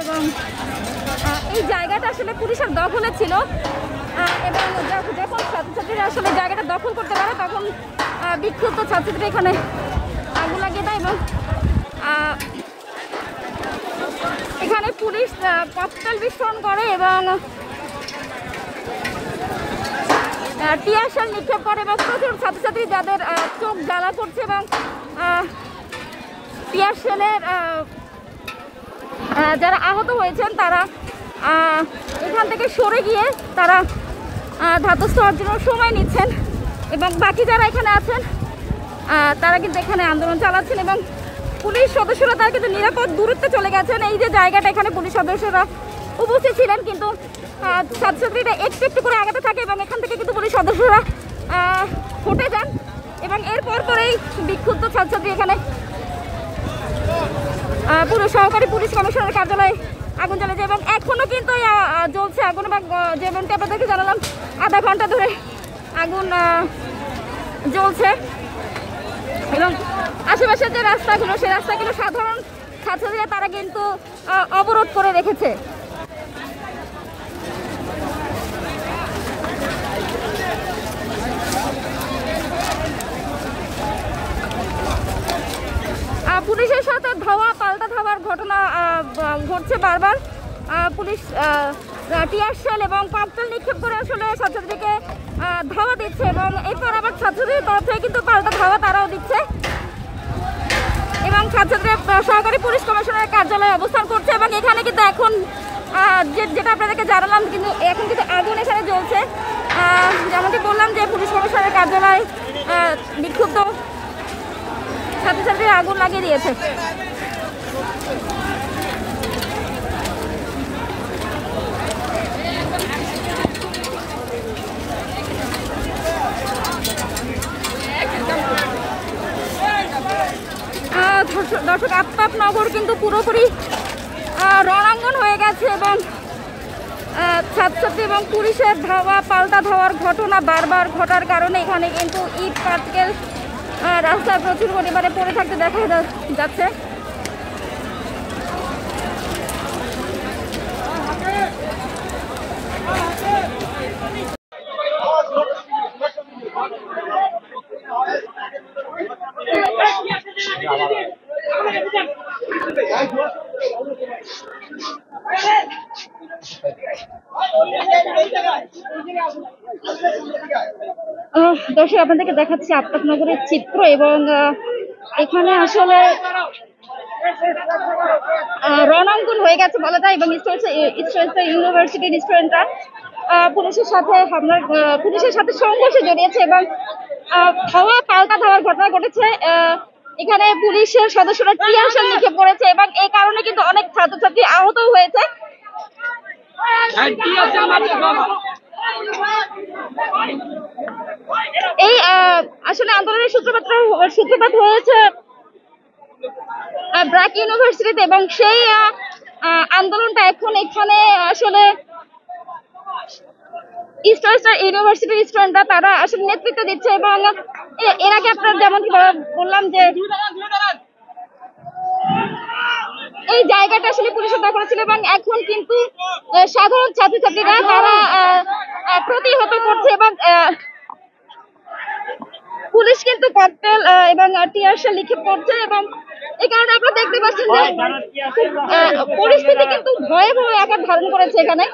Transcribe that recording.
এবং এই জায়গাটা আসলে পুলিশের দখলে ছিল এবং যখন ছাত্রছাত্রীরা আসলে জায়গাটা দখল করতে পারে তখন বিক্ষুব্ধ ছাত্রছাত্রীরা এখানে আগুন লাগিয়ে দেয় এবং এখানে পুলিশ ককটেল বিস্ফোরণ করে এবং টিয়ার শেল নিক্ষেপ করে এবং প্রচুর ছাত্রছাত্রী যাদের চোখ জ্বালা করছে এবং টিয়ার শেলের যারা আহত হয়েছেন তারা এখান থেকে সরে গিয়ে তারা ধাতস্থ হওয়ার জন্য সময় নিচ্ছেন এবং বাকি যারা এখানে আছেন তারা কিন্তু এখানে আন্দোলন চালাচ্ছেন এবং পুলিশ সদস্যরা তারা কিন্তু নিরাপদ দূরত্বে চলে গেছেন। এই যে জায়গাটা এখানে পুলিশ সদস্যরা উপস্থিত ছিলেন কিন্তু ছাত্রছাত্রীরা একটু একটু করে আগাতে থাকে এবং এখান থেকে কিন্তু পুলিশ সদস্যরা ফুটে যান এবং এরপর পরেই বিক্ষুব্ধ ছাত্রছাত্রী এখানে পুরো সহকারী পুলিশ কমিশনারের কার্যালয়ে আগুন জ্বালিয়ে যায় এবং এখনও কিন্তু জ্বলছে আগুন এবং যেমনটি আপনাদেরকে জানালাম আধা ঘন্টা ধরে আগুন জ্বলছে এবং আশেপাশের যে রাস্তাগুলো সেই রাস্তাগুলো সাধারণ ছাত্রছাত্রীরা তারা কিন্তু অবরোধ করে রেখেছে। পুলিশের সাথে ধাওয়া পাল্টা ধাওয়ার ঘটনা ঘটছে বারবার। পুলিশ টিয়ার শেল এবং ককটেল নিক্ষেপ করে আসলে ছাত্রছাত্রীকে ধাওয়া দিচ্ছে এবং এরপর আবার ছাত্রছাত্রীর তরফ থেকে কিন্তু পাল্টা ধাওয়া তারাও দিচ্ছে এবং ছাত্রছাত্রীরা সহকারী পুলিশ কমিশনারের কার্যালয়ে অবস্থান করছে এবং এখানে কিন্তু এখন যেটা আপনাদেরকে জানালাম কিন্তু এখন কিন্তু আগুন এখানে জ্বলছে। যেমনটি বললাম যে পুলিশ কমিশনারের কার্যালয়ে বিক্ষুব্ধ ছাত্রছাত্রীরা আগুন লাগিয়ে দিয়েছে। দর্শক আফতাবনগর কিন্তু পুরোপুরি রণাঙ্গন হয়ে গেছে এবং ছাত্রছাত্রী এবং পুলিশের ধাওয়া পাল্টা ধাওয়ার ঘটনা বারবার ঘটার কারণে এখানে কিন্তু ইট পাটকেল রাস্তায় প্রচুর পরিমাণে পড়ে থাকতে দেখা যাচ্ছে। দর্শক আপনাদেরকে দেখাচ্ছি আফতাবনগরের চিত্র এবং এখানে আসলে রণাঙ্গন হয়ে গেছে বলা যায় এবং ইউনিভার্সিটির স্টুডেন্টরা পুলিশের সাথে সংঘর্ষে জড়িয়েছে এবং ধাওয়া পাল্টা ধাওয়ার ঘটনা ঘটেছে। এখানে পুলিশের সদস্যরা টিয়ার শেল নিক্ষেপ করেছে এবং এই কারণে কিন্তু অনেক ছাত্রছাত্রী আহত হয়েছে। এই আসলে আন্দোলনের সূত্রপাত হয়েছে ব্র্যাক ইউনিভার্সিটিতে এবং সেই আন্দোলনটা এখন এখানে আসলে ইস্ট ওয়েস্টার্ন ইউনিভার্সিটির স্টুডেন্টরা তারা আসলে নেতৃত্ব দিচ্ছে এবং এর আগে আপনার যেমন বললাম যে এই জায়গাটা আসলে পুলিশের দখলে ছিল এবং এখন কিন্তু সাধারণ ছাত্রছাত্রীরা তারা প্রতিহত করছে এবং পুলিশ কিন্তু ককটেল এবং টিয়ার শেল নিক্ষেপ করছে এবং এই কারণে আপনারা দেখতে পাচ্ছেন যে পরিস্থিতি কিন্তু ভয়াবহ আকার ধারণ করেছে এখানে।